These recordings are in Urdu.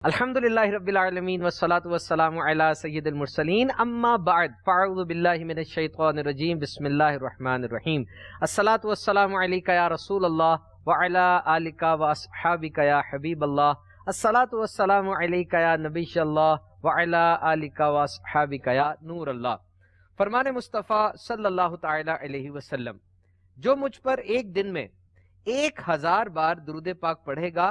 الحمدللہ رب العالمین والصلاة والسلام علی سید المرسلین اما بعد فاعوذ باللہ من الشیطان الرجیم بسم اللہ الرحمن الرحیم الصلاة والسلام علیکہ یا رسول اللہ وعلی آلکہ واصحابکہ یا حبیب اللہ الصلاة والسلام علیکہ یا نبی اللہ وعلی آلکہ واصحابکہ یا نور اللہ۔ فرمان مصطفیٰ صلی اللہ تعالی علیہ وسلم، جو مجھ پر ایک دن میں 1000 بار درود پاک پڑھے گا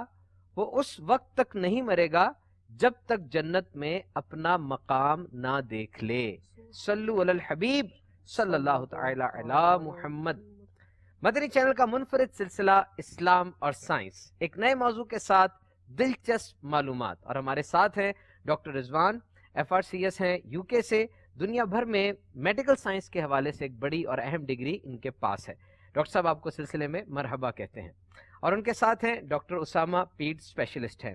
وہ اس وقت تک نہیں مرے گا جب تک جنت میں اپنا مقام نہ دیکھ لے۔ صلو علی الحبیب صلی اللہ تعالی علی محمد۔ مدنی چینل کا منفرد سلسلہ اسلام اور سائنس، ایک نئے موضوع کے ساتھ دلچسپ معلومات، اور ہمارے ساتھ ہیں ڈاکٹر رضوان، FRCS ہیں UK سے، دنیا بھر میں میڈیکل سائنس کے حوالے سے ایک بڑی اور اہم ڈگری ان کے پاس ہے۔ ڈاکٹر صاحب آپ کو سلسلے میں مرحبا کہتے ہیں، اور ان کے ساتھ ہیں ڈاکٹر اسامہ، پیڈ اسپیشلسٹ ہیں۔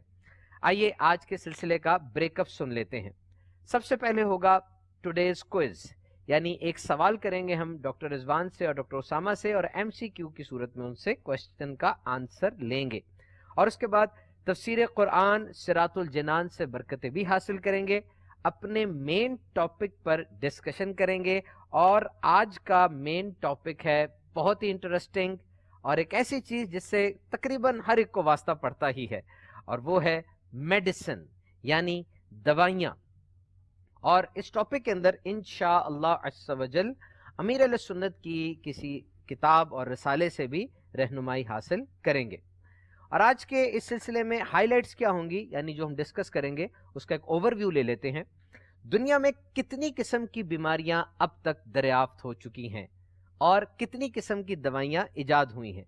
آئیے آج کے سلسلے کا بریک اپ سن لیتے ہیں۔ سب سے پہلے ہوگا ٹوڈیز کوئز، یعنی ایک سوال کریں گے ہم ڈاکٹر رضوان سے اور ڈاکٹر اسامہ سے، اور MCQ کی صورت میں ان سے کوشچن کا آنسر لیں گے، اور اس کے بعد تفسیر قرآن صراط الجنان سے برکتیں بھی حاصل کریں گے، اپنے مین ٹاپک پر ڈسکشن کریں گے، اور آج کا مین ٹاپک ہے بہت ہی انٹرسٹنگ اور ایک ایسی چیز جس سے تقریباً ہر ایک کو واسطہ پڑتا ہی ہے، اور وہ ہے میڈیسن، یعنی دوائیاں۔ اور اس ٹاپک کے اندر انشاءاللہ عز و جل امیر اہل سنت کی کسی کتاب اور رسالے سے بھی رہنمائی حاصل کریں گے۔ اور آج کے اس سلسلے میں ہائی لائٹس کیا ہوں گی، یعنی جو ہم ڈسکس کریں گے اس کا ایک اوور ویو لے لیتے ہیں۔ دنیا میں کتنی قسم کی بیماریاں اب تک دریافت ہو چکی ہیں اور کتنی قسم کی دوائیاں ایجاد ہوئی ہیں۔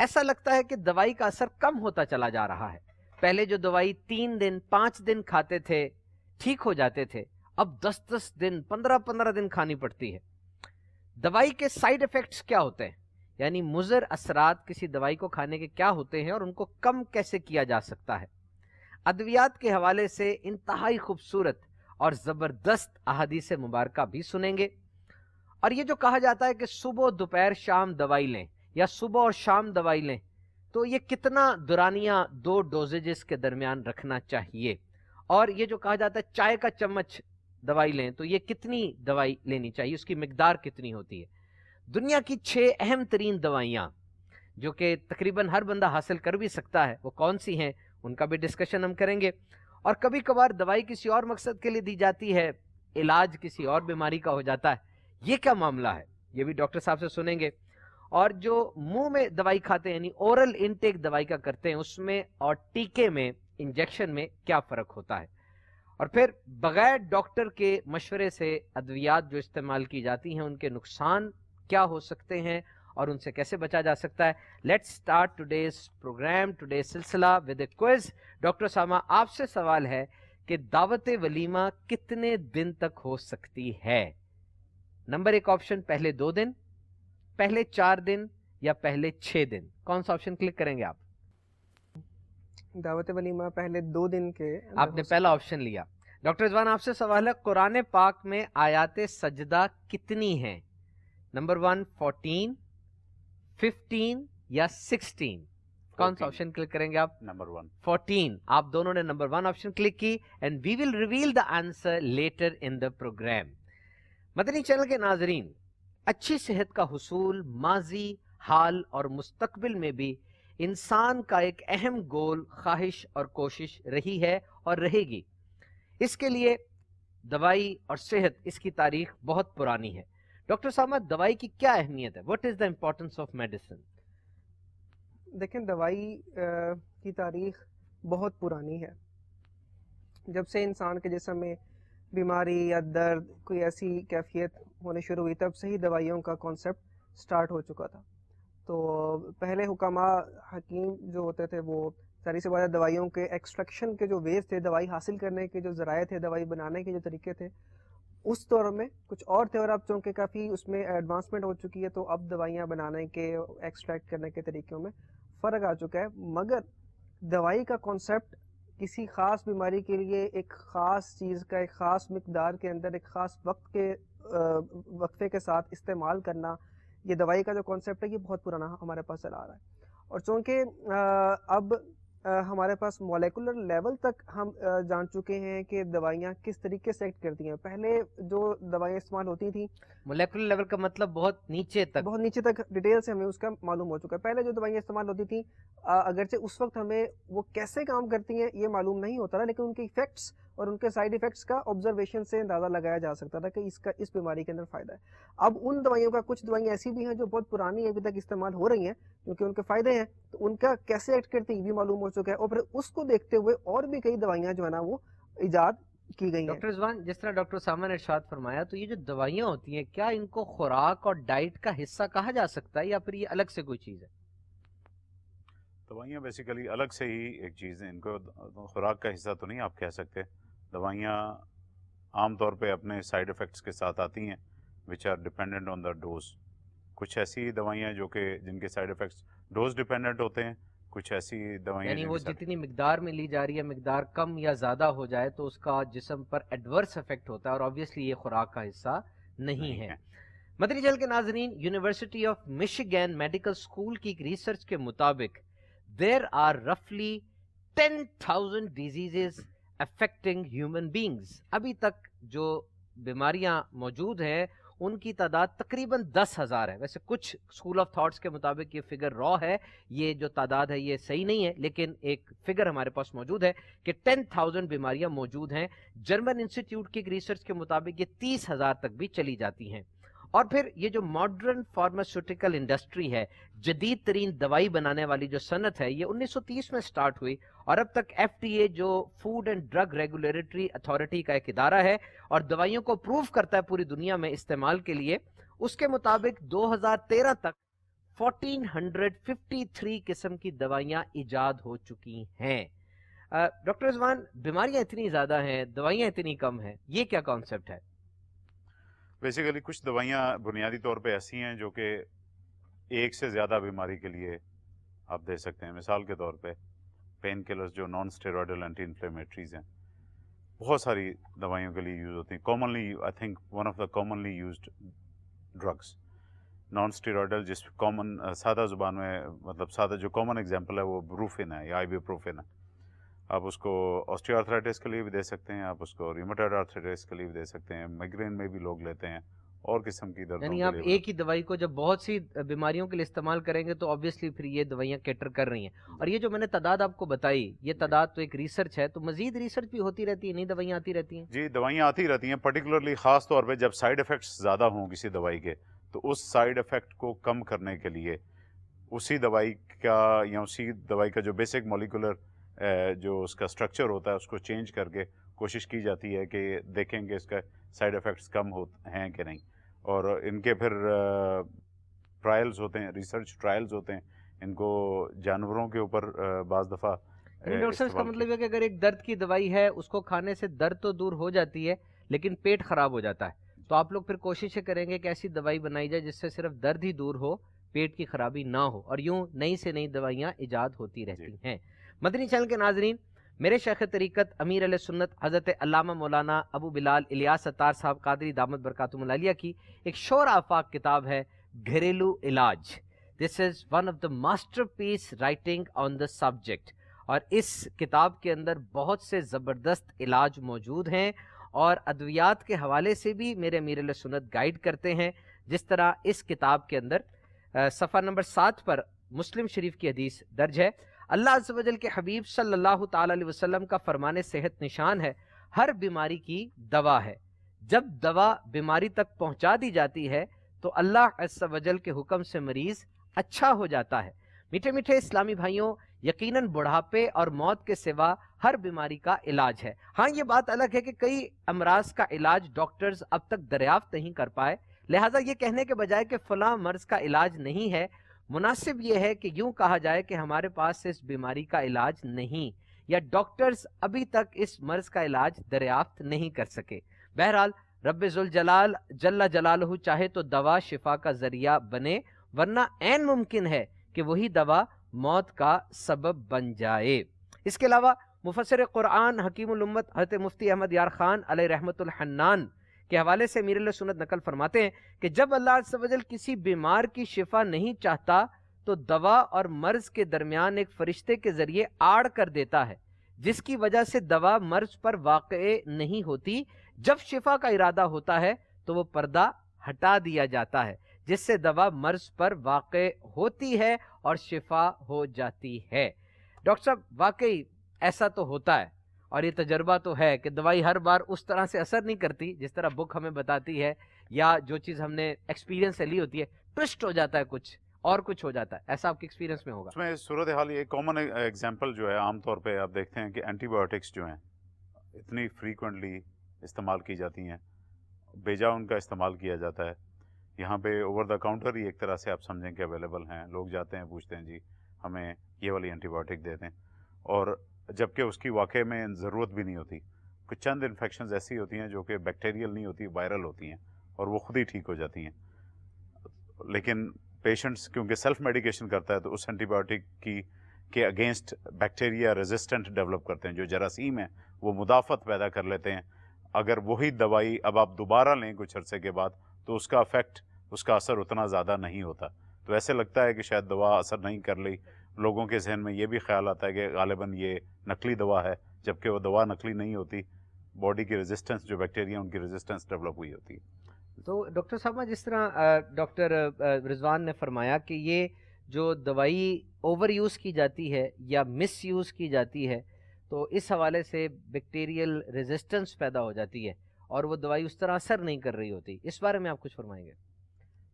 ایسا لگتا ہے کہ دوائی کا اثر کم ہوتا چلا جا رہا ہے۔ پہلے جو دوائی 3 دن 5 دن کھاتے تھے ٹھیک ہو جاتے تھے، اب 10 دن 15 دن کھانی پڑتی ہے۔ دوائی کے سائیڈ ایفیکٹس کیا ہوتے ہیں، یعنی مضر اثرات کسی دوائی کو کھانے کے کیا ہوتے ہیں اور ان کو کم کیسے کیا جا سکتا ہے۔ ادویات کے حوالے سے انتہائی خوبصورت اور زبردست احادیث مبارکہ بھی سنیں گے۔ اور یہ جو کہا جاتا ہے کہ صبح دوپہر شام دوائی لیں یا صبح اور شام دوائی لیں، تو یہ کتنا دورانیہ 2 ڈوزیجز کے درمیان رکھنا چاہیے، اور یہ جو کہا جاتا ہے چائے کا چمچ دوائی لیں تو یہ کتنی دوائی لینی چاہیے، اس کی مقدار کتنی ہوتی ہے۔ دنیا کی 6 اہم ترین دوائیاں جو کہ تقریباً ہر بندہ حاصل کر بھی سکتا ہے، وہ کون سی ہیں، ان کا بھی ڈسکشن ہم کریں گے۔ اور کبھی کبھار دوائی کسی اور مقصد کے لیے دی جاتی ہے، علاج کسی اور بیماری کا ہو جاتا ہے، یہ کیا معاملہ ہے، یہ بھی ڈاکٹر صاحب سے سنیں گے۔ اور جو منہ میں دوائی کھاتے ہیں، یعنی اورل انٹیک دوائی کا کرتے ہیں، اس میں اور ٹیکے میں، انجیکشن میں کیا فرق ہوتا ہے۔ اور پھر بغیر ڈاکٹر کے مشورے سے ادویات جو استعمال کی جاتی ہیں ان کے نقصان کیا ہو سکتے ہیں اور ان سے کیسے بچا جا سکتا ہے۔ Let's start today's program, today's سلسلہ with a quiz. Doctor Sama, آپ سے سوال ہے کہ دعوت ولیمہ کتنے دن تک ہو سکتی ہے؟ نمبر 1 آپشن، پہلے 2 دن، پہلے 4 دن، یا پہلے 6 دن۔ کون سا آپشن کلک کریں گے آپ؟ دعوت ولیمہ پہلے 2 دن کے۔ آپ نے پہلا آپشن لیا۔ ڈاکٹر رضوان، آپ سے سوال ہے قرآن پاک میں آیات سجدہ کتنی ہیں؟ نمبر 1 14، 15 یا 16؟ کون سا آپشن کلک کریں گے آپ؟ نمبر 1 14۔ آپ دونوں نے نمبر 1 آپشن کلک کی، and we will reveal the answer later in the program. Madani channel کے ناظرین، اچھی صحت کا حصول ماضی، حال اور مستقبل میں بھی انسان کا ایک اہم گول، خواہش اور کوشش رہی ہے اور رہے گی۔ اس کے لیے دوائی اور صحت، اس کی تاریخ بہت پرانی ہے۔ ڈاکٹر سامہ، دوائی کی کیا اہمیت ہے؟ What is the importance of medicine? دیکھیں، دوائی کی تاریخ بہت پرانی ہے۔ جب سے انسان کے جسم میں بیماری یا درد، کوئی ایسی کیفیت ہونے شروع ہوئی، تب سے ہی دوائیوں کا کانسیپٹ سٹارٹ ہو چکا تھا۔ تو پہلے حکماء، حکیم جو ہوتے تھے، وہ ساری سے بات دوائیوں کے ایکسٹریکشن کے جو ویز تھے، دوائی حاصل کرنے کے جو ذرائع تھے، دوائی بنانے کے جو طریقے تھے، اس دور میں کچھ اور تھے، اور اب چونکہ کافی اس میں ایڈوانسمنٹ ہو چکی ہے، تو اب دوائیاں بنانے کے، ایکسٹریکٹ کرنے کے طریقوں میں فرق آ چکا ہے۔ مگر دوائی کا کانسیپٹ کسی خاص بیماری کے لیے ایک خاص چیز کا ایک خاص مقدار کے اندر ایک خاص وقت کے وقفے کے ساتھ استعمال کرنا، یہ دوائی کا جو کانسیپٹ ہے یہ بہت پرانا ہمارے پاس چلا آ رہا ہے۔ اور چونکہ اب ہمارے پاس مولیکولر لیول تک ہم جان چکے ہیں کہ دوائیاں کس طریقے سے ایکٹ کرتی ہیں. پہلے جو دوائیاں استعمال ہوتی تھیں مولیکولر لیول کا مطلب بہت نیچے تک ڈیٹیل سے ہمیں اس کا معلوم ہو چکا ہے. پہلے جو دوائیاں استعمال ہوتی تھیں اگرچہ اس وقت ہمیں وہ کیسے کام کرتی ہیں یہ معلوم نہیں ہوتا تھا, لیکن ان کے ایفیکٹس اور ان کے سائیڈ ایفیکٹس کا آبزرویشن سے اندازہ لگایا جا سکتا تھا کہ اس بیماری کے اندر فائدہ ہے. اب ان دوائیوں کا کچھ دوائیاں ایسی بھی ہیں جو بہت پرانی ابھی تک استعمال ہو رہی ہیں کیونکہ ان کے فائدے ہیں, تو ان کا کیسے ایکٹ کرتی ہیں یہ بھی معلوم ہو چکا ہے. اور پھر اس کو دیکھتے ہوئے اور بھی کئی دوائیاں جو ہے نا وہ ایجاد کی گئی ہیں. ڈاکٹر رضوان, جس طرح ڈاکٹر اسامہ نے ارشاد فرمایا, تو یہ جو دوائیاں ہوتی ہیں کیا ان کو خوراک اور ڈائٹ کا حصہ کہا جا سکتا ہے یا پھر یہ الگ سے کوئی چیز ہے؟ دوائیاں بیسیکلی الگ سے ہی ایک چیز ہے, ان کو خوراک کا حصہ تو نہیں آپ کہہ سکتے. دوائیاں عام طور پہ اپنے سائیڈ افیکٹس کے ساتھ آتی ہیں which are dependent on the dose. کچھ ایسی دوائیاں جو کہ جن کے سائیڈ افیکٹس ڈوز ڈیپینڈنٹ ہوتے ہیں, کچھ ایسی دوائیاں یعنی وہ جتنی مقدار میں لی جا رہی ہے مقدار کم یا زیادہ ہو جائے تو اس کا جسم پر ایڈورس افیکٹ ہوتا ہے, اور آبویسلی یہ خوراک کا حصہ نہیں ہے. مدنی چینل کے ناظرین, university of Michigan medical school کی ایک ریسرچ کے مطابق there are roughly 10,000 diseases affecting human beings. ابھی تک جو بیماریاں موجود ہیں ان کی تعداد تقریباً 10,000 ہے. ویسے کچھ اسکول آف تھاٹس کے مطابق یہ فگر را ہے, یہ جو تعداد ہے یہ صحیح نہیں ہے, لیکن ایک فگر ہمارے پاس موجود ہے کہ 10,000 بیماریاں موجود ہیں. جرمن انسٹیٹیوٹ کی ایک ریسرچ کے مطابق یہ 30,000 تک بھی چلی جاتی ہیں. اور پھر یہ جو ماڈرن فارماسیوٹیکل انڈسٹری ہے, جدید ترین دوائی بنانے والی جو صنعت ہے, یہ 1930 میں سٹارٹ ہوئی اور اب تک FDA جو food and drug regulatory authority کا ایک ادارہ ہے اور دوائیوں کو اپروو کرتا ہے پوری دنیا میں استعمال کے لیے, اس کے مطابق 2013 تک 1453 قسم کی دوائیاں ایجاد ہو چکی ہیں. ڈاکٹر رضوان, بیماریاں اتنی زیادہ ہیں, دوائیاں اتنی کم ہیں, یہ کیا کانسیپٹ ہے؟ بیسیکلی کچھ دوائیاں بنیادی طور پہ ایسی ہیں جو کہ ایک سے زیادہ بیماری کے لیے آپ دے سکتے ہیں. مثال کے طور پہ پین کلرز جو نان اسٹیرائڈل اینٹی انفلیمیٹریز ہیں, بہت ساری دوائیوں کے لیے یوز ہوتی ہیں. Commonly I think one of the commonly used drugs non steroidal, جس کامن سادہ زبان میں مطلب سادہ جو کامن ایگزامپل ہے وہ بروفن ہے یا آئیبوپروفن ہے. آپ اس کو آسٹریو آرتھرائٹس کے لیے بھی دے سکتے ہیں, آپ اس کو ریومیٹائڈ آرتھرائٹس کے لیے بھی دے سکتے ہیں, مائگرین میں بھی لوگ لیتے ہیں, اور قسم کی دردوں یعنی آپ ایک ہی دوائی کو جب بہت سی بیماریوں کے لیے استعمال کریں گے تو آبویسلی پھر یہ دوائیاں کیٹر کر رہی ہیں. اور یہ جو میں نے تعداد آپ کو بتائی, یہ تعداد تو ایک ریسرچ ہے, تو مزید ریسرچ بھی ہوتی رہتی ہے, نئی دوائیاں آتی رہتی ہیں؟ جی, دوائیاں آتی رہتی ہیں. پرٹیکولرلی خاص طور پہ جب سائیڈ افیکٹس زیادہ ہوں کسی دوائی کے, تو اس سائیڈ افیکٹ کو کم کرنے کے لیے اسی دوائی کا یا اسی دوائی کا جو بیسک مولیکولر جو اس کا اسٹرکچر ہوتا ہے اس کو چینج کر کے کوشش کی جاتی ہے کہ دیکھیں کہ اس کا سائیڈ افیکٹس کم ہیں کہ نہیں. اور ان کے پھر ٹرائلز ہوتے ہیں, ریسرچ ٹرائلز ہوتے ہیں, ان کو جانوروں کے اوپر بعض دفعہ. ڈاکٹر صاحب, اس کا مطلب ہے کہ اگر ایک درد کی دوائی ہے اس کو کھانے سے درد تو دور ہو جاتی ہے لیکن پیٹ خراب ہو جاتا ہے, تو آپ لوگ پھر کوششیں کریں گے کہ ایسی دوائی بنائی جائے جس سے صرف درد ہی دور ہو, پیٹ کی خرابی نہ ہو, اور یوں نئی سے نئی دوائیاں ایجاد ہوتی رہتی ہیں. مدنی چینل کے ناظرین, میرے شیخ طریقت امیر علیہ سنت حضرت علامہ مولانا ابو بلال الیاس ستار صاحب قادری دامت برکاتہم العالیہ کی ایک شور آفاق کتاب ہے گھریلو علاج. This is one of the masterpiece writing on the subject, اور اس کتاب کے اندر بہت سے زبردست علاج موجود ہیں اور ادویات کے حوالے سے بھی میرے امیر علیہ سنت گائیڈ کرتے ہیں. جس طرح اس کتاب کے اندر صفحہ نمبر 7 پر مسلم شریف کی حدیث درج ہے, اللہ عز و جل کے حبیب صلی اللہ تعالی علیہ وسلم کا فرمان صحت نشان ہے, ہر بیماری کی دوا ہے. جب دوا بیماری تک پہنچا دی جاتی ہے تو اللہ عز و جل کے حکم سے مریض اچھا ہو جاتا ہے. میٹھے میٹھے اسلامی بھائیوں, یقیناً بڑھاپے اور موت کے سوا ہر بیماری کا علاج ہے. ہاں, یہ بات الگ ہے کہ کئی امراض کا علاج ڈاکٹرز اب تک دریافت نہیں کر پائے, لہٰذا یہ کہنے کے بجائے کہ فلاں مرض کا علاج نہیں ہے, مناسب یہ ہے کہ یوں کہا جائے کہ ہمارے پاس اس بیماری کا علاج نہیں, یا ڈاکٹرز ابھی تک اس مرض کا علاج دریافت نہیں کر سکے. بہرحال رب ذوالجلال جل جلالہ چاہے تو دوا شفا کا ذریعہ بنے, ورنہ عین ممکن ہے کہ وہی دوا موت کا سبب بن جائے. اس کے علاوہ مفسر قرآن حکیم الامت حضرت مفتی احمد یار خان علیہ رحمت الحنان کے حوالے سے امیر علیہ سنت نقل فرماتے ہیں کہ جب اللہ عز و جل کسی بیمار کی شفا نہیں چاہتا تو دوا اور مرض کے درمیان ایک فرشتے کے ذریعے آڑ کر دیتا ہے، جس کی وجہ سے دوا مرض پر واقع نہیں ہوتی۔ جب شفا کا ارادہ ہوتا ہے تو وہ پردہ ہٹا دیا جاتا ہے، جس سے دوا مرض پر واقع ہوتی ہے اور شفا ہو جاتی ہے۔ ڈاکٹر صاحب واقعی ایسا تو ہوتا ہے، اور یہ تجربہ تو ہے کہ دوائی ہر بار اس طرح سے اثر نہیں کرتی جس طرح بک ہمیں بتاتی ہے، یا جو چیز ہم نے ایکسپیرینس سے لی ہوتی ہے، ٹوسٹ ہو جاتا ہے کچھ ہو جاتا ہے۔ ایسا آپ کے ایکسپیرینس میں ہوگا؟ اس میں صورتحال یہ کامن ایگزامپل جو ہے عام طور پہ آپ دیکھتے ہیں کہ اینٹی بایوٹکس جو ہیں اتنی فریکوینٹلی استعمال کی جاتی ہیں، بیجا ان کا استعمال کیا جاتا ہے۔ یہاں پہ اوور دا کاؤنٹر ہی ایک طرح سے آپ سمجھیں کہ اویلیبل ہیں، لوگ جاتے ہیں پوچھتے ہیں جی ہمیں یہ والی اینٹی بایوٹک دے دیں، اور جبکہ اس کی واقع میں ضرورت بھی نہیں ہوتی۔ کچھ چند انفیکشنز ایسی ہوتی ہیں جو کہ بیکٹیریل نہیں ہوتی، وائرل ہوتی ہیں، اور وہ خود ہی ٹھیک ہو جاتی ہیں۔ لیکن پیشنٹس کیونکہ سیلف میڈیکیشن کرتا ہے تو اس اینٹی بایوٹک کے اگینسٹ بیکٹیریا ریزسٹنٹ ڈیولپ کرتے ہیں، جو جراثیم ہیں وہ مدافعت پیدا کر لیتے ہیں۔ اگر وہی دوائی اب آپ دوبارہ لیں کچھ عرصے کے بعد تو اس کا افیکٹ، اس کا اثر اتنا زیادہ نہیں ہوتا۔ تو ایسے لگتا ہے کہ شاید دوا اثر نہیں کر لی، لوگوں کے ذہن میں یہ بھی خیال آتا ہے کہ غالباً یہ نقلی دوا ہے، جبکہ وہ دوا نقلی نہیں ہوتی، باڈی کی ریزسٹنس جو بیکٹیریا ان کی ریزسٹنس ڈیولپ ہوئی ہوتی ہے۔ تو ڈاکٹر صاحب جس طرح ڈاکٹر رضوان نے فرمایا کہ یہ جو دوائی اوور یوز کی جاتی ہے یا مس یوز کی جاتی ہے تو اس حوالے سے بیکٹیریل ریزسٹنس پیدا ہو جاتی ہے اور وہ دوائی اس طرح اثر نہیں کر رہی ہوتی، اس بارے میں آپ کچھ فرمائیں گے؟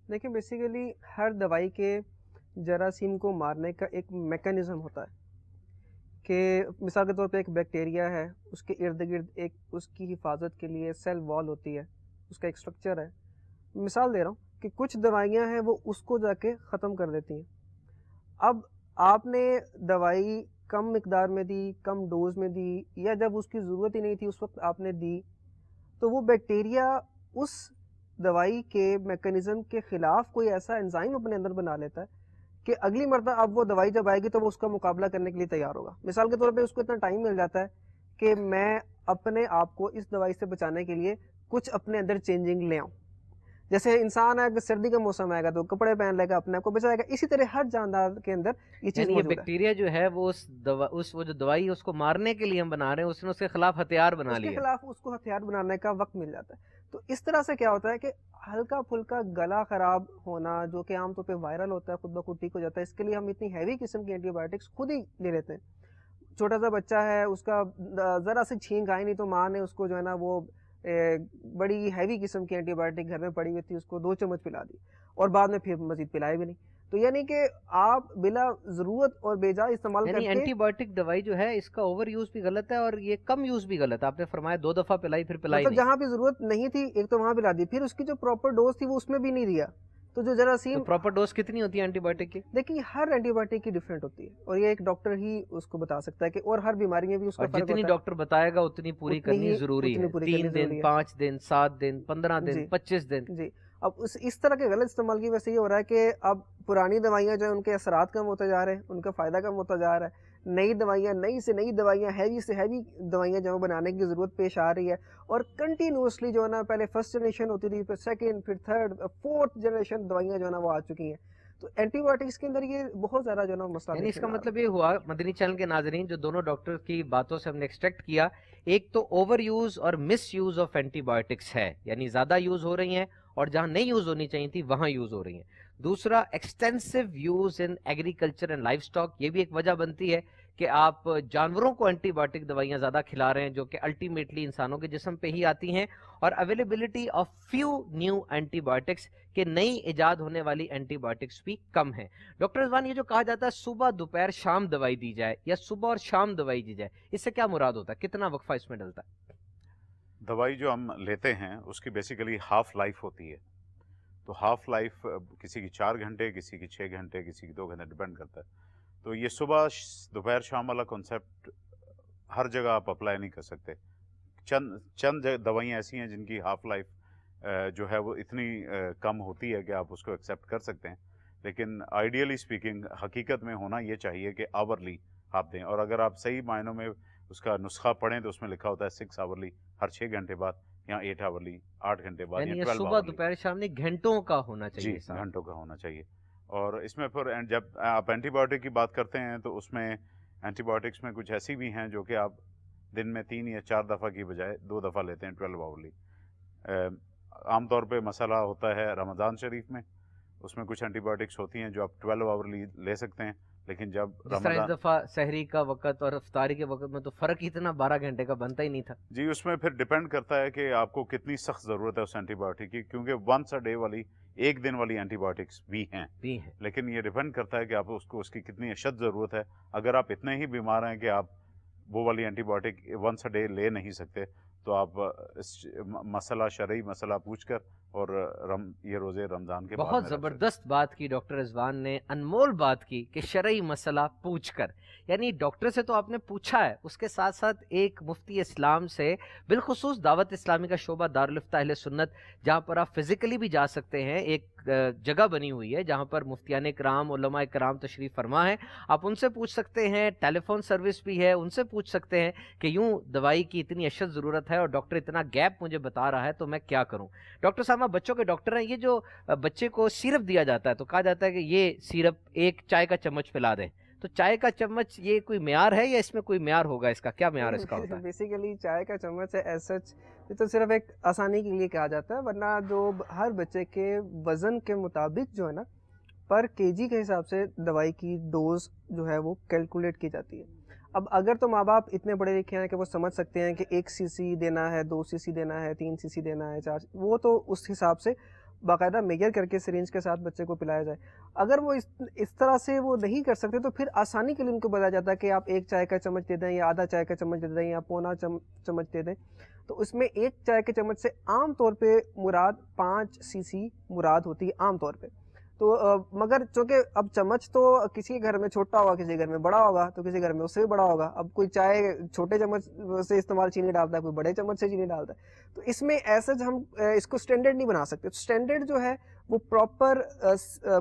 دیکھیں بیسیکلی ہر دوائی کے جراثیم کو مارنے کا ایک میکانزم ہوتا ہے، کہ مثال کے طور پہ ایک بیکٹیریا ہے، اس کے ارد گرد ایک اس کی حفاظت کے لیے سیل وال ہوتی ہے، اس کا ایک سٹرکچر ہے۔ مثال دے رہا ہوں کہ کچھ دوائیاں ہیں وہ اس کو جا کے ختم کر دیتی ہیں۔ اب آپ نے دوائی کم مقدار میں دی، کم ڈوز میں دی، یا جب اس کی ضرورت ہی نہیں تھی اس وقت آپ نے دی، تو وہ بیکٹیریا اس دوائی کے میکانزم کے خلاف کوئی ایسا انزائم اپنے اندر بنا لیتا ہے کہ اگلی مرتبہ اب وہ دوائی جب آئے گی تو وہ اس کا مقابلہ کرنے کے لیے تیار ہوگا۔ مثال کے طور پہ اس کو اتنا ٹائم مل جاتا ہے کہ میں اپنے آپ کو اس دوائی سے بچانے کے لیے کچھ اپنے اندر چینجنگ لے آؤں۔ جیسے انسان ہے اگر سردی کا موسم آئے گا تو کپڑے پہن لے گا، اپنے آپ کو بچائے گا، اسی طرح ہر جاندار کے اندر یہ چیز یعنی یہ موجود ہے۔ بیکٹیریا جو ہے وہ وہ جو دوائی اس کو مارنے کے لیے ہم بنا رہے ہیں اس نے اس کے خلاف ہتھیار بنا اس کے لیا۔ خلاف اس کو ہتھیار بنانے کا وقت مل جاتا ہے۔ تو اس طرح سے کیا ہوتا ہے کہ ہلکا پھلکا گلا خراب ہونا جو کہ عام طور پہ وائرل ہوتا ہے خود بخود ٹھیک ہو جاتا ہے، اس کے لیے ہم اتنی ہیوی قسم کی اینٹی بایوٹکس خود ہی لے لیتے ہیں۔ چھوٹا سا بچہ ہے، اس کا ذرا سی چھینک آئی نہیں تو ماں نے اس کو جو ہے نا وہ بڑی ہیوی قسم کی اینٹی بایوٹک گھر میں پڑی ہوئی تھی، اس کو 2 چمچ پلا دی اور بعد میں پھر مزید پلائے بھی نہیں۔ تو یعنی کہ آپ بلا ضرورت اور بے جا استعمال یعنی کر اینٹی کے بایوٹک دوائی جو ہے اس کا اوور یوز بھی غلط ہے اور یہ کم یوز بھی غلط ہے۔ آپ نے فرمایا 2 دفعہ پلائی پھر پلائی مطلب نہیں، جہاں پہ ضرورت نہیں تھی ایک تو وہاں پلا دی، پھر اس کی جو پراپر ڈوز تھی وہ اس میں بھی نہیں دیا۔ تو جو تو جراثیم، پراپر ڈوز کتنی ہوتی ہے اینٹی بایوٹک کی؟ دیکھیں ہر اینٹی بایوٹک کی ڈفرینٹ ہوتی ہے اور یہ ایک ڈاکٹر ہی اس کو بتا سکتا ہے کہ، اور ہر بیماری میں بھی اس کا اور فرق جتنی ہوتا ڈاکٹر بتائے گا اتنی پوری اتنی کرنی ہی- ضروری اتنی ہے، پوری کرنی 3 دن ضروری ہے۔ 5 دن 7 دن 15 دن جی 25 دن۔ جی۔ اب اس طرح کے غلط استعمال کی وجہ سے یہ ہو رہا ہے کہ اب پرانی دوائیاں جو ہیں ان کے اثرات کم ہوتے جا رہے ہیں، ان کا فائدہ کم ہوتا جا رہا ہے، نئی دوائیاں، نئی سے نئی دوائیاں، ہیوی سے ہیوی دوائیاں جو بنانے کی ضرورت پیش آ رہی ہے، اور کنٹینیوسلی جو ہے نا پہلے فرسٹ جنریشن ہوتی تھی، پھر سیکنڈ، پھر تھرڈ، فورتھ جنریشن دوائیاں جو ہے نا وہ آ چکی ہیں۔ تو اینٹی بایوٹکس کے اندر یہ بہت زیادہ جو ہے نا مسئلہ یعنی اس کا دیکھنے میں آ رہا ہے۔ مطلب یہ ہوا مدنی چینل کے ناظرین جو دونوں ڈاکٹر کی باتوں سے ہم نے ایکسٹریکٹ کیا، ایک تو اوور یوز اور مس یوز آف اینٹی بایوٹکس ہے، یعنی زیادہ یوز ہو رہی ہیں اور جہاں نہیں یوز ہونی چاہیے تھی وہاں یوز ہو رہی ہیں۔ دوسرا extensive use in agriculture and life stock, یہ بھی ایک وجہ بنتی ہے کہ آپ جانوروں کو اینٹی بایوٹک دوائیاں زیادہ کھلا رہے ہیں جو کہ الٹیمیٹلی انسانوں کے جسم پہ ہی آتی ہیں، اور availability of few new antibiotics کہ نئی ایجاد ہونے والی اینٹی بایوٹکس بھی کم ہیں۔ ڈاکٹر رضوان یہ جو کہا جاتا ہے صبح دوپہر شام دوائی دی جائے یا صبح اور شام دوائی دی جائے، اس سے کیا مراد ہوتا ہے؟ کتنا وقفہ اس میں ڈلتا ہے؟ دوائی جو ہم لیتے ہیں اس کی بیسیکلی ہاف لائف ہوتی ہے، تو ہاف لائف کسی کی 4 گھنٹے، کسی کی 6 گھنٹے، کسی کی 2 گھنٹے، ڈیپینڈ کرتا ہے۔ تو یہ صبح دوپہر شام والا کنسیپٹ ہر جگہ آپ اپلائی نہیں کر سکتے۔ چند دوائیاں ایسی ہیں جن کی ہاف لائف جو ہے وہ اتنی کم ہوتی ہے کہ آپ اس کو ایکسیپٹ کر سکتے ہیں، لیکن آئیڈیلی اسپیکنگ حقیقت میں ہونا یہ چاہیے کہ آورلی آپ دیں، اور اگر آپ صحیح معنوں میں اس کا نسخہ پڑھیں تو اس میں لکھا ہوتا ہے 6 آورلی ہر 6 گھنٹے بعد، یا 8 آورلی 8 گھنٹے بعد، یعنی یا یہ 12 صبح آورلی دوپہر شام نہیں، گھنٹوں کا ہونا جی چاہیے صاحب۔ گھنٹوں کا ہونا چاہیے۔ اور اس میں پھر جب آپ اینٹی بایوٹک کی بات کرتے ہیں تو اس میں اینٹی بایوٹکس میں کچھ ایسی بھی ہیں جو کہ آپ دن میں 3 یا 4 دفعہ کی بجائے 2 دفعہ لیتے ہیں 12 آورلی. عام طور پہ مسئلہ ہوتا ہے رمضان شریف میں، اس میں کچھ اینٹی بایوٹکس ہوتی ہیں جو آپ 12 آورلی لے سکتے ہیں، لیکن جب جس طرح اس دفعہ سحری کا وقت اور افطاری کے وقت میں تو فرق اتنا 12 گھنٹے کا بنتا ہی نہیں تھا. جی اس میں پھر ڈیپینڈ کرتا ہے کہ آپ کو کتنی سخت ضرورت ہے اس اینٹی بایوٹک کی، کیونکہ ونس اے ڈے والی ایک دن والی اینٹی بایوٹکس بھی ہیں، لیکن یہ ڈیپینڈ کرتا ہے کہ آپ اس کی کتنی اشد ضرورت ہے. اگر آپ اتنے ہی بیمار ہیں کہ آپ وہ والی antibiotic once a day لے نہیں سکتے تو آپ مسئلہ شرعی مسئلہ پوچھ کر اور یہ روزے رمضان کے بعد بہت زبردست بات کی ڈاکٹر رضوان نے، انمول بات کی کہ شرعی مسئلہ پوچھ کر، یعنی ڈاکٹر سے تو آپ نے پوچھا ہے، اس کے ساتھ ساتھ ایک مفتی اسلام سے، بالخصوص دعوت اسلامی کا شعبہ دارالفتہ اہل سنت جہاں پر آپ فزیکلی بھی جا سکتے ہیں، ایک جگہ بنی ہوئی ہے جہاں پر مفتیان کرام علماء کرام تشریف فرما ہیں، آپ ان سے پوچھ سکتے ہیں. ٹیلی فون سروس بھی ہے، ان سے پوچھ سکتے ہیں کہ یوں دوائی کی اتنی اشد ضرورت ہے اور ڈاکٹر اتنا گیپ مجھے بتا رہا ہے تو میں کیا کروں. ڈاکٹر صاحب بچوں کے ڈاکٹر ہیں، یہ جو بچے کو سیرپ دیا جاتا ہے تو کہا جاتا ہے کہ یہ سیرپ ایک چائے کا چمچ پلا دیں، تو چائے کا چمچ یہ کوئی معیار ہے یا اس میں کوئی معیار ہوگا؟ اس کا کیا معیار اس کا ہوتا ہے؟ بیسیکلی چائے کا چمچ ہے ایز سچ، یہ تو صرف ایک آسانی کے لیے کہا جاتا ہے، ورنہ جو ہر بچے کے وزن کے مطابق جو ہے نا پر کے جی کے حساب سے دوائی کی ڈوز جو ہے وہ کیلکولیٹ کی جاتی ہے. اب اگر تو ماں باپ اتنے پڑھے لکھے ہیں کہ وہ سمجھ سکتے ہیں کہ 1 cc دینا ہے، 2 cc دینا ہے، 3 cc دینا ہے، 4 وہ تو اس حساب سے باقاعدہ میجر کر کے سرنج کے ساتھ بچے کو پلایا جائے. اگر وہ اس طرح سے وہ نہیں کر سکتے تو پھر آسانی کے لیے ان کو بتایا جاتا ہے کہ آپ 1 چائے کا چمچ دے دیں یا آدھا چائے کا چمچ دے دیں یا پونا چمچ دے دیں. تو اس میں 1 چائے کے چمچ سے عام طور پہ مراد 5 cc مراد ہوتی ہے عام طور پہ. تو مگر چونکہ اب چمچ تو کسی گھر میں چھوٹا ہوگا، کسی گھر میں بڑا ہوگا، تو کسی گھر میں اس سے بھی بڑا ہوگا. اب کوئی چائے چھوٹے چمچ سے استعمال چینی ڈالتا ہے، کوئی بڑے چمچ سے چینی ڈالتا ہے. تو اس میں ایسا ہم اس کو اسٹینڈرڈ نہیں بنا سکتے. اسٹینڈرڈ جو ہے وہ پراپر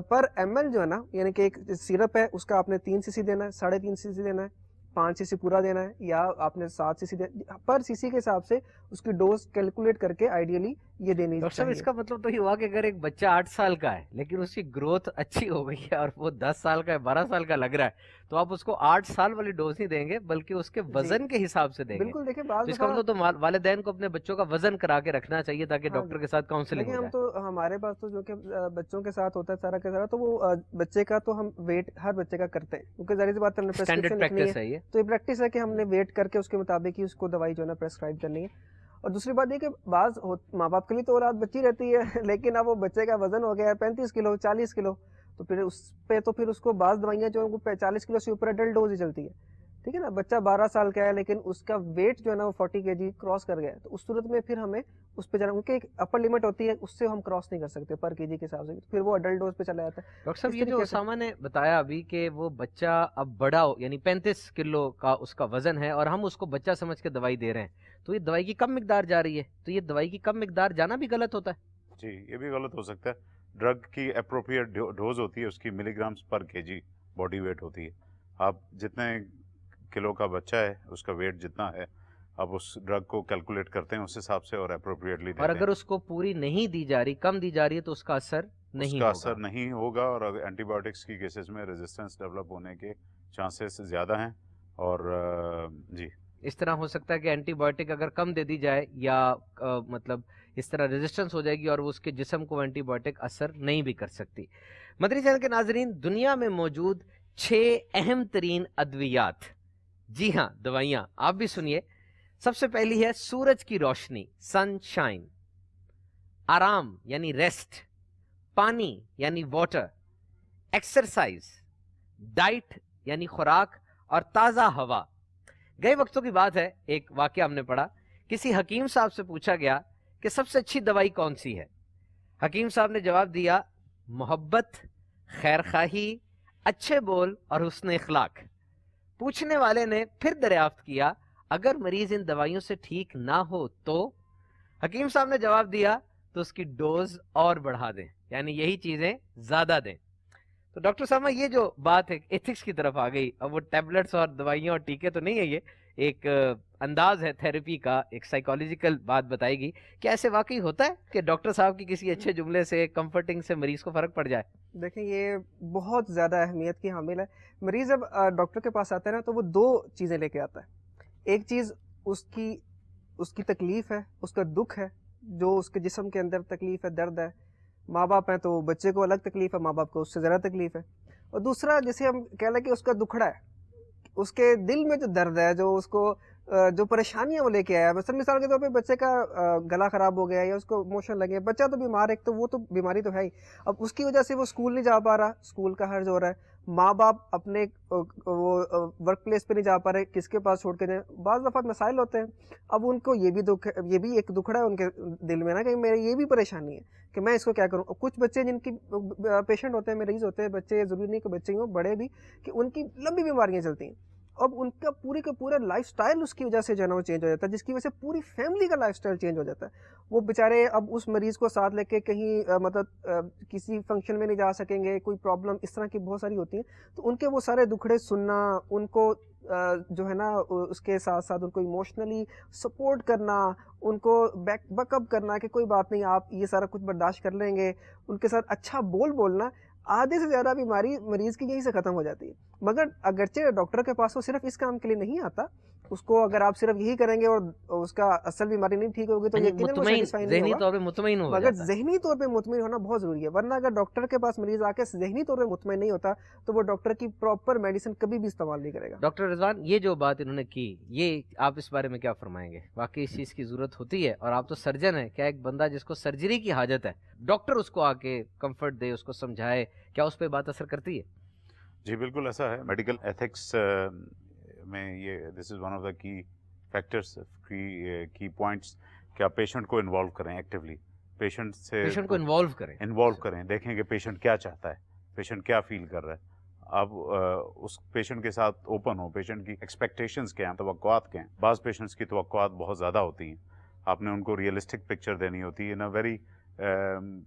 پر ایم ایل جو ہے نا، یعنی کہ ایک سیرپ ہے اس کا آپ نے 3 cc دینا ہے، 3.5 cc دینا ہے، 5 cc پورا دینا ہے، یا آپ نے 7 cc پر cc کے حساب سے اس کی ڈوز کیلکولیٹ کر کے آئیڈیلی یہ دینی چاہیے. اس کا مطلب تو یہ ہوا کہ اگر ایک بچہ 8 سال کا ہے لیکن اس کی گروتھ اچھی ہو گئی ہے اور وہ 10 سال کا ہے، 12 سال کا لگ رہا ہے، تو آپ اس کو 8 سال والی ڈوز نہیں دیں گے بلکہ اس کے وزن کے حساب سے دیں گے. بالکل. دیکھیں بعض اس کا مطلب تو والدین کو اپنے بچوں کا وزن کرا کے رکھنا چاہیے تاکہ ڈاکٹر کے ساتھ کاؤنسلنگ ہو جائے. ہم تو ہمارے پاس تو جو کہ بچوں کے ساتھ ہوتا ہے سارا کا سارا، تو وہ بچے کا تو ہم ویٹ ہر بچے کا کرتے ہیں، کیونکہ ظاہر سی بات ہے ہم نے پریسکرپشن لکھنی ہے، تو یہ پریکٹس ہے کہ ہم نے ویٹ کر کے اس کے مطابق ہی اس کو دوائی جو ہے نا پریسکرائب کرنی ہے. اور دوسری بات یہ کہ بعض ماں باپ کے لیے تو اولاد بچی رہتی ہے، لیکن اب وہ بچے کا وزن ہو گیا ہے 35 کلو 40 کلو، تو پھر اس پہ تو پھر اس کو بعض دوائیاں جو 40 کلو سے اوپر ایڈلٹ ڈوز ہی چلتی ہے. ٹھیک ہے نا، بچہ 12 سال کا ہے لیکن اس کا ویٹ جو ہے نا وہ 40 kg کراس کر گیا ہے، تو اس صورت میں پھر ہمیں اس پہ جانا، کیونکہ ایک اپر لمٹ ہوتی ہے اس سے ہم کراس نہیں کر سکتے پر کے جی کے حساب سے، پھر وہ ایڈلٹ ڈوز پہ چلا جاتا ہے. ڈاکٹر صاحب یہ جو اسامہ نے بتایا ابھی کہ وہ بچہ اب بڑا ہو، یعنی 35 کلو کا اس کا وزن ہے اور ہم اس کو بچہ سمجھ کے دوائی دے رہے ہیں، تو یہ دوائی کی کم مقدار جا رہی ہے، تو یہ دوائی کی کم مقدار جانا بھی غلط ہوتا ہے؟ جی یہ بھی غلط ہو سکتا ہے. ڈرگ کی اپروپریٹ ڈوز ہوتی ہے، اس کی ملی گرامز پر کے جی باڈی ویٹ ہوتی ہے. آپ جتنے کلو کا بچہ ہے اس کا ویٹ جتنا ہے آپ اس ڈرگ کو کیلکولیٹ کرتے ہیں اس حساب سے اور اپروپریٹلی دیتے ہیں. اور اگر اس کو پوری نہیں دی جا رہی، کم دی جا رہی ہے، تو اس کا اثر نہیں ہوگا اور اینٹی بایوٹکس کی کیسز میں ریزسٹنس ڈیولپ ہونے کے چانسز زیادہ ہیں. اور جی اس طرح ہو سکتا ہے کہ اینٹی بایوٹک اگر کم دے دی جائے یا مطلب اس طرح ریزسٹنس ہو جائے گی اور وہ اس کے جسم کو اینٹی بایوٹک اثر نہیں بھی کر سکتی. مدنی چینل کے ناظرین، دنیا میں موجود 6 اہم ترین ادویات، جی ہاں دوائیاں، آپ بھی سنیے. سب سے پہلی ہے سورج کی روشنی، سن شائن، آرام یعنی ریسٹ، پانی یعنی واٹر، ایکسرسائز، ڈائٹ یعنی خوراک، اور تازہ ہوا. گئے وقتوں کی بات ہے، ایک واقعہ ہم نے پڑھا، کسی حکیم صاحب سے پوچھا گیا کہ سب سے اچھی دوائی کون سی ہے. حکیم صاحب نے جواب دیا، محبت، خیر خواہی، اچھے بول اور حسن اخلاق. پوچھنے والے نے پھر دریافت کیا، اگر مریض ان دوائیوں سے ٹھیک نہ ہو تو؟ حکیم صاحب نے جواب دیا، تو اس کی ڈوز اور بڑھا دیں، یعنی یہی چیزیں زیادہ دیں. تو ڈاکٹر صاحب یہ جو بات ہے ایتھکس کی طرف آ گئی، اب وہ ٹیبلٹس اور دوائیاں اور ٹیکے تو نہیں ہے، یہ ایک انداز ہے تھیراپی کا، ایک سائیکالوجیکل بات بتائے گی کہ ایسے واقعی ہوتا ہے کہ ڈاکٹر صاحب کی کسی اچھے جملے سے کمفرٹنگ سے مریض کو فرق پڑ جائے؟ دیکھیں یہ بہت زیادہ اہمیت کی حامل ہے. مریض جب ڈاکٹر کے پاس آتا ہے نا تو وہ دو چیزیں لے کے آتا ہے. ایک چیز اس کی تکلیف ہے، اس کا دکھ ہے، جو اس کے جسم کے اندر تکلیف ہے، درد ہے. ماں باپ ہیں تو بچے کو الگ تکلیف ہے، ماں باپ کو اس سے زیادہ تکلیف ہے. اور دوسرا جسے ہم کہہ لیں کہ اس کا دکھڑا ہے، اس کے دل میں جو درد ہے، جو اس کو جو پریشانیاں وہ لے کے آیا. مثال کے طور پہ بچے کا گلا خراب ہو گیا یا اس کو موشن لگے، بچہ تو بیمار ہے، تو وہ تو بیماری تو ہے ہی. اب اس کی وجہ سے وہ اسکول نہیں جا پا رہا، اسکول کا حرج ہو رہا ہے. ماں باپ اپنے وہ ورک پلیس پہ نہیں جا پا رہے، کس کے پاس چھوڑ کے جائیں. بعض دفعہ مسائل ہوتے ہیں. اب ان کو یہ بھی ایک دکھڑا ہے ان کے دل میں نا کہ میری یہ بھی پریشانی ہے کہ میں اس کو کیا کروں. کچھ بچے جن کی پیشنٹ ہوتے ہیں، مریض ہوتے ہیں، بچے ضروری نہیں کہ بچے ہوں، بڑے بھی، کہ ان کی لمبی بیماریاں چلتی ہیں. اب ان کا پورا لائف سٹائل اس کی وجہ سے جو ہے نا وہ چینج ہو جاتا ہے، جس کی وجہ سے پوری فیملی کا لائف سٹائل چینج ہو جاتا ہے. وہ بیچارے اب اس مریض کو ساتھ لے کے کہیں مطلب کسی فنکشن میں نہیں جا سکیں گے، کوئی پرابلم اس طرح کی بہت ساری ہوتی ہیں. تو ان کے وہ سارے دکھڑے سننا، ان کو جو ہے نا اس کے ساتھ ساتھ ان کو ایموشنلی سپورٹ کرنا، ان کو بیک اپ کرنا کہ کوئی بات نہیں، آپ یہ سارا کچھ برداشت کر لیں گے، ان کے ساتھ اچھا بولنا، آدھے سے زیادہ بیماری مریض کی یہیں سے ختم ہو جاتی ہے. مگر اگرچہ ڈاکٹر کے پاس وہ صرف اس کام کے لیے نہیں آتا، اس کو اگر آپ صرف یہی کریں گے اور اس کا اصل بیماری نہیں ٹھیک ہوگی تو یقیناً وہ سیٹسفائی نہیں ہوگا. ذہنی طور پہ مطمئن ہو مگر جاتا ہے. ذہنی طور پہ مطمئن ہونا بہت ضروری ہے، ورنہ اگر ڈاکٹر کے پاس مریض آ کے ذہنی طور پہ مطمئن نہیں ہوتا تو وہ ڈاکٹر کی پراپر میڈیسن کبھی بھی استعمال نہیں کرے گا. ڈاکٹر رضوان، یہ جو بات انہوں نے کی، یہ آپ اس بارے میں کیا فرمائیں گے؟ واقعی اس چیز کی ضرورت ہوتی ہے؟ اور آپ تو سرجن ہیں، کیا ایک بندہ جس کو سرجری کی حاجت ہے، ڈاکٹر اس کو آ کے کمفرٹ دے، اس کو سمجھائے، کیا اس پہ بات اثر کرتی ہے؟ جی بالکل ایسا ہے. میڈیکل ایتھکس میں یہ دس از ون آف دا کی فیکٹرس، کی پوائنٹس کہ آپ پیشنٹ کو انوالو کریں ایکٹیولی، پیشنٹ کو انوالو کریں، دیکھیں کہ پیشنٹ کیا چاہتا ہے، پیشنٹ کیا فیل کر رہا ہے. آپ اس پیشنٹ کے ساتھ اوپن ہو، پیشنٹ کی ایکسپیکٹیشنز کیا ہیں، توقعات کیا ہیں. بعض پیشنٹس کی توقعات بہت زیادہ ہوتی ہیں، آپ نے ان کو ریئلسٹک پکچر دینی ہوتی ہے ان اے ویری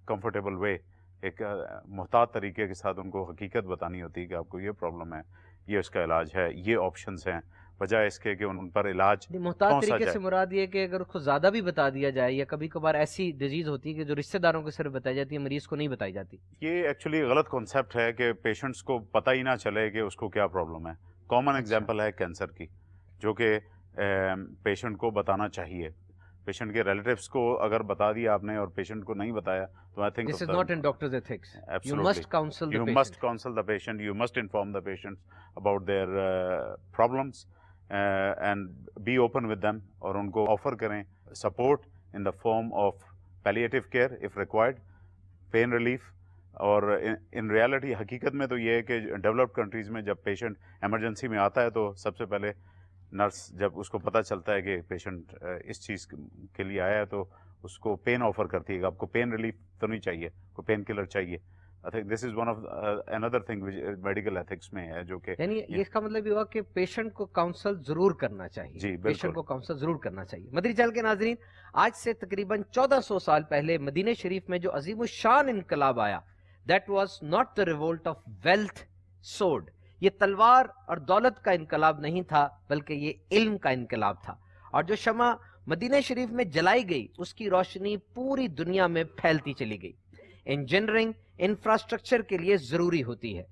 کمفرٹیبل وے. ایک محتاط طریقے کے ساتھ ان کو حقیقت بتانی ہوتی ہے کہ آپ کو یہ پرابلم ہے، یہ اس کا علاج ہے، یہ آپشنز ہیں، بجائے اس کے کہ ان پر علاج محتاط طریقے سے مراد یہ کہ اگر اس کو زیادہ بھی بتا دیا جائے، یا کبھی کبھار ایسی ڈیزیز ہوتی ہے کہ جو رشتہ داروں کو صرف بتائی جاتی ہے، مریض کو نہیں بتائی جاتی. یہ ایکچولی غلط کانسیپٹ ہے کہ پیشنٹس کو پتہ ہی نہ چلے کہ اس کو کیا پرابلم ہے. کامن ایگزامپل ہے کینسر کی، جو کہ پیشنٹ کو بتانا چاہیے. پیشنٹ کے ریلیٹیوز کو اگر بتا دیا آپ نے اور پیشنٹ کو نہیں بتایا تو I think this is not in doctor's ethics. You must counsel the patient. You must counsel the patient. You must inform the patients about their problems and be open with them. اور ان کو آفر کریں support in the form of palliative care if required, pain relief. اور in reality حقیقت میں تو یہ ہے کہ ڈیولپڈ کنٹریز میں جب پیشنٹ ایمرجنسی میں آتا ہے تو سب سے پہلے نرس، جب اس کو پتہ چلتا ہے کہ پیشنٹ اس چیز کے لیے آیا ہے تو اس کو پین آفر کرتی ہے کہ آپ کو پین ریلیف تو نہیں چاہیے، کوئی پین کلر چاہیے. I think this is one of another thing which medical ethics میں ہے، جو کہ یعنی اس کا مطلب یہ ہوا کہ پیشنٹ کو کاؤنسل ضرور کرنا چاہیے. جی پیشنٹ کو کاؤنسل ضرور کرنا چاہیے. مدری چینل کے ناظرین، آج سے تقریباً 1400 سال پہلے مدینہ شریف میں جو عظیم الشان انقلاب آیا، that was not the revolt of wealth sword. یہ تلوار اور دولت کا انقلاب نہیں تھا، بلکہ یہ علم کا انقلاب تھا. اور جو شمع مدینہ شریف میں جلائی گئی، اس کی روشنی پوری دنیا میں پھیلتی چلی گئی. انجینئرنگ انفراسٹرکچر کے لیے ضروری ہوتی ہے،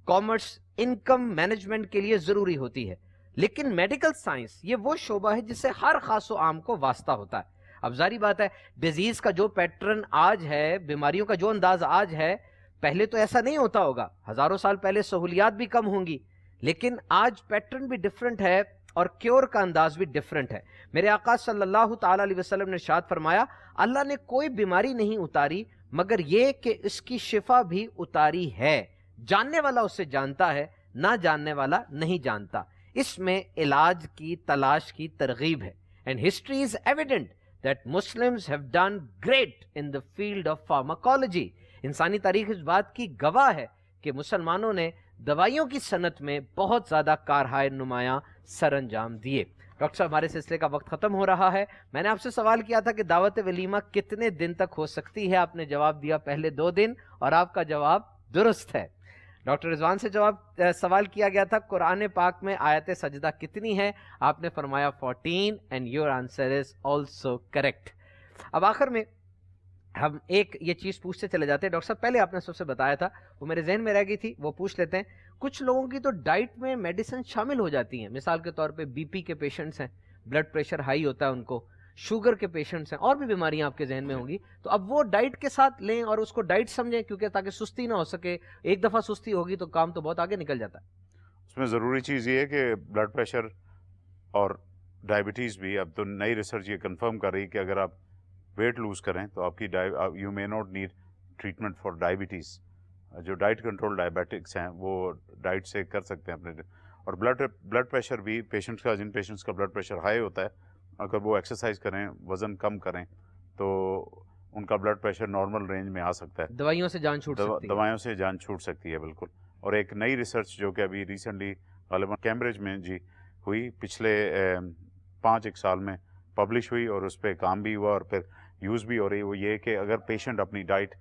کامرس انکم مینجمنٹ کے لیے ضروری ہوتی ہے، لیکن میڈیکل سائنس یہ وہ شعبہ ہے جس سے ہر خاص و عام کو واسطہ ہوتا ہے. اب ظاہری بات ہے، ڈیزیز کا جو پیٹرن آج ہے، بیماریوں کا جو انداز آج ہے، پہلے تو ایسا نہیں ہوتا ہوگا. ہزاروں سال پہلے سہولیات بھی کم ہوں گی، لیکن آج پیٹرن بھی ڈیفرنٹ ہے اور کیور کا انداز بھی ڈیفرنٹ ہے. میرے آقا صلی اللہ تعالی علیہ وسلم نے ارشاد فرمایا، اللہ نے کوئی بیماری نہیں اتاری مگر یہ کہ اس کی شفا بھی اتاری ہے. جاننے والا اسے جانتا ہے، نہ جاننے والا نہیں جانتا. اس میں علاج کی تلاش کی ترغیب ہے. And history is evident that Muslims have done great in the field of pharmacology. انسانی تاریخ اس بات کی گواہ ہے کہ مسلمانوں نے دوائیوں کی صنعت میں بہت زیادہ کارہائے نمایاں سر انجام دیے. ڈاکٹر صاحب، ہمارے سلسلے کا وقت ختم ہو رہا ہے. میں نے آپ سے سوال کیا تھا کہ دعوت ولیمہ کتنے دن تک ہو سکتی ہے، آپ نے جواب دیا پہلے 2 دن، اور آپ کا جواب درست ہے. ڈاکٹر رضوان سے جواب سوال کیا گیا تھا قرآن پاک میں آیت سجدہ کتنی ہے؟ آپ نے فرمایا 14 and your answer is also correct. اب آخر میں ہم ایک یہ چیز پوچھتے چلے جاتے ہیں. ڈاکٹر صاحب پہلے آپ نے سب سے بتایا تھا, وہ میرے ذہن میں رہ گئی تھی, وہ پوچھ لیتے ہیں. کچھ لوگوں کی تو ڈائٹ میں میڈیسن شامل ہو جاتی ہیں, مثال کے طور پہ بی پی کے پیشنٹس ہیں, بلڈ پریشر ہائی ہوتا ہے ان کو, شوگر کے پیشنٹس ہیں, اور بھی بیماریاں آپ کے ذہن میں ہوں گی, تو اب وہ ڈائٹ کے ساتھ لیں اور اس کو ڈائٹ سمجھیں, کیونکہ تاکہ سستی نہ ہو سکے. ایک دفعہ سستی ہوگی تو کام تو بہت آگے نکل جاتا ہے. اس میں ضروری چیز یہ ہے کہ بلڈ پریشر اور ڈائبٹیز بھی, اب تو نئی ریسرچ یہ کنفرم کر رہی ہے کہ اگر آپ ویٹ لوز کریں تو آپ کی you may not need treatment for diabetes. جو ڈائٹ کنٹرول ڈائبیٹکس ہیں وہ ڈائٹ سے کر سکتے ہیں اپنے. اور بلڈ پریشر بھی پیشنٹس کا, جن پیشنٹس کا بلڈ پریشر ہائی ہوتا ہے, اگر وہ ایکسرسائز کریں, وزن کم کریں, تو ان کا بلڈ پریشر نارمل رینج میں آ سکتا ہے. دوائیوں سے جان چھوٹ سکتی ہے. دوائیوں سے جان چھوٹ سکتی ہے, بالکل. اور ایک نئی ریسرچ جو کہ ابھی ریسنٹلی غالباً کیمبرج میں جی ہوئی, پچھلے 5-1 سال میں پبلش ہوئی, اور اس پہ کام بھی ہوا اور پھر یوز بھی ہو رہی ہے. وہ یہ کہ اگر پیشنٹ اپنی ڈائٹ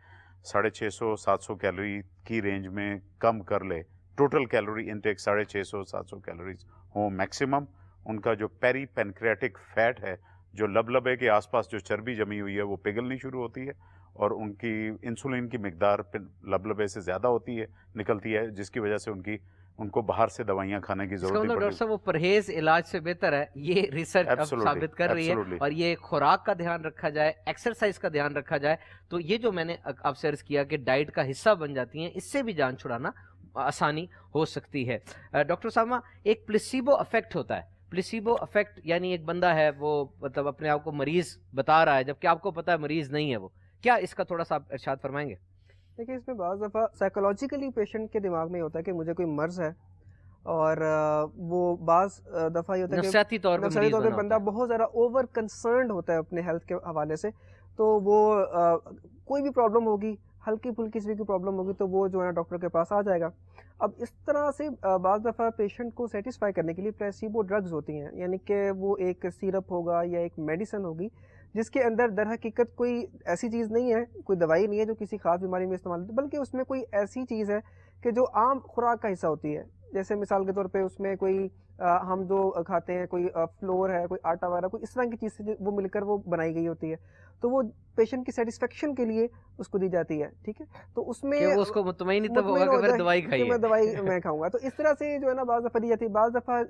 650-700 کیلوری کی رینج میں کم کر لے, ٹوٹل کیلوری انٹیک 650-700 کیلوریز ہوں میکسیمم, ان کا جو پیری پینکریاٹک فیٹ ہے, جو لبلبے کے آس پاس جو چربی جمی ہوئی ہے, وہ پگھلنی شروع ہوتی ہے, اور ان کی انسولین کی مقدار لبلبے سے زیادہ ہوتی ہے, نکلتی ہے, جس کی وجہ سے ان کو باہر سے دوائیاں کھانے کی ضرورت نہیں پڑتی. ڈاکٹر صاحب وہ پرہیز علاج سے بہتر ہے, یہ ریسرچ اب ثابت کر رہی ہے. اور یہ خوراک کا دھیان رکھا جائے, ایکسرسائز کا دھیان رکھا جائے, تو یہ جو میں نے آپ سے عرض کیا کہ ڈائٹ کا حصہ بن جاتی ہیں, اس سے بھی جان چھڑانا آسانی ہو سکتی ہے. ڈاکٹر صاحبہ, ایک پلیسیبو افیکٹ ہوتا ہے. پلیسیبو افیکٹ یعنی ایک بندہ ہے, وہ مطلب اپنے آپ کو مریض بتا رہا ہے جبکہ آپ کو پتا ہے مریض نہیں ہے وہ. کیا اس کا تھوڑا سا آپ ارشاد فرمائیں گے؟ دیکھیے, اس میں بعض دفعہ سائیکولوجیکلی پیشنٹ کے دماغ میں ہوتا ہے کہ مجھے کوئی مرض ہے, اور وہ بعض دفعہ یہ ہوتا ہے کہ نفسیاتی طور پہ بندہ بہت زیادہ اوور کنسرنڈ ہوتا ہے اپنے ہیلتھ کے حوالے سے, تو وہ کوئی بھی پرابلم ہوگی, ہلکی پھلکی سی بھی پرابلم ہوگی, تو وہ جو ہے نا ڈاکٹر کے پاس آ جائے گا. اب اس طرح سے بعض دفعہ پیشنٹ کو سیٹسفائی کرنے کے لیے پلیسیبو ڈرگز ہوتی ہیں, یعنی کہ وہ ایک سیرپ ہوگا یا ایک میڈیسن ہوگی جس کے اندر در حقیقت کوئی ایسی چیز نہیں ہے, کوئی دوائی نہیں ہے جو کسی خاص بیماری میں استعمال ہوتی ہے, بلکہ اس میں کوئی ایسی چیز ہے کہ جو عام خوراک کا حصہ ہوتی ہے. جیسے مثال کے طور پہ اس میں کوئی ہم جو کھاتے ہیں, کوئی فلور ہے, کوئی آٹا وغیرہ, کوئی اس طرح کی چیز سے وہ مل کر وہ بنائی گئی ہوتی ہے, تو وہ پیشنٹ کی سیٹسفیکشن کے لیے اس کو دی جاتی ہے. ٹھیک ہے, تو اس میں اس کو مطمئن تب ہوگا کہ پھر دوائی کھائیے, میں دوائی میں کھاؤں گا. تو اس طرح سے جو ہے نا بعض دفعہ دی جاتی ہے. بعض دفعہ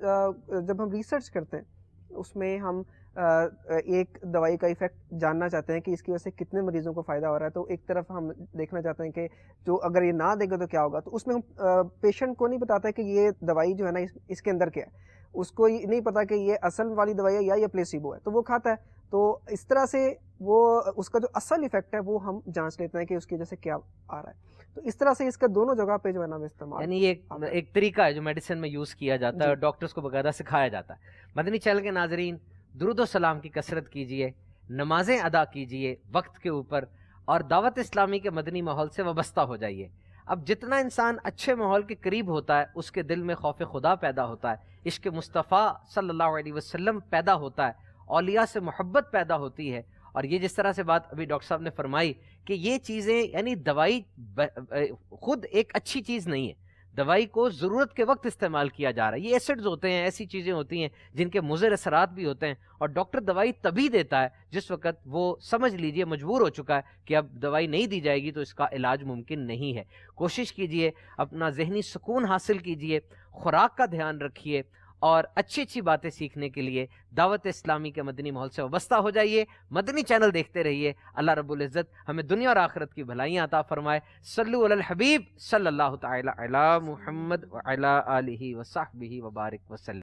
جب ہم ریسرچ کرتے ہیں اس میں ہم ایک دوائی کا ایفیکٹ جاننا چاہتے ہیں کہ اس کی وجہ سے کتنے مریضوں کو فائدہ ہو رہا ہے, تو ایک طرف ہم دیکھنا چاہتے ہیں کہ جو اگر یہ نہ دے گا تو کیا ہوگا. تو اس میں ہم پیشنٹ کو نہیں بتاتا کہ یہ دوائی جو ہے نا اس کے اندر کیا ہے, اس کو نہیں پتا کہ یہ اصل والی دوائی ہے یا یہ پلیسیبو ہے, تو وہ کھاتا ہے. تو اس طرح سے وہ اس کا جو اصل ایفیکٹ ہے وہ ہم جانچ لیتے ہیں کہ اس کی وجہ سے کیا آ رہا ہے. تو اس طرح سے اس کا دونوں جگہ پہ جو ہے نا استعمال, یعنی یہ ایک طریقہ ہے جو میڈیسن میں یوز کیا جاتا ہے اور ڈاکٹرز کو باقاعدہ سکھایا جاتا ہے. مدنی چینل کے ناظرین, درود و سلام کی کثرت کیجئے, نمازیں ادا کیجئے وقت کے اوپر, اور دعوت اسلامی کے مدنی ماحول سے وابستہ ہو جائیے. اب جتنا انسان اچھے ماحول کے قریب ہوتا ہے اس کے دل میں خوف خدا پیدا ہوتا ہے, عشق مصطفیٰ صلی اللہ علیہ وسلم پیدا ہوتا ہے, اولیاء سے محبت پیدا ہوتی ہے. اور یہ جس طرح سے بات ابھی ڈاکٹر صاحب نے فرمائی کہ یہ چیزیں, یعنی دوائی خود ایک اچھی چیز نہیں ہے, دوائی کو ضرورت کے وقت استعمال کیا جا رہا ہے. یہ ایسڈز ہوتے ہیں, ایسی چیزیں ہوتی ہیں جن کے مضر اثرات بھی ہوتے ہیں, اور ڈاکٹر دوائی تبھی دیتا ہے جس وقت وہ سمجھ لیجئے مجبور ہو چکا ہے کہ اب دوائی نہیں دی جائے گی تو اس کا علاج ممکن نہیں ہے. کوشش کیجئے, اپنا ذہنی سکون حاصل کیجئے, خوراک کا دھیان رکھیے, اور اچھی اچھی باتیں سیکھنے کے لیے دعوت اسلامی کے مدنی ماحول سے وابستہ ہو جائیے. مدنی چینل دیکھتے رہیے. اللہ رب العزت ہمیں دنیا اور آخرت کی بھلائیاں عطا فرمائے. صلو علی الحبیب صلی اللہ تعالی علی محمد وعلی آلہ وصحبہ وبارک وسلم.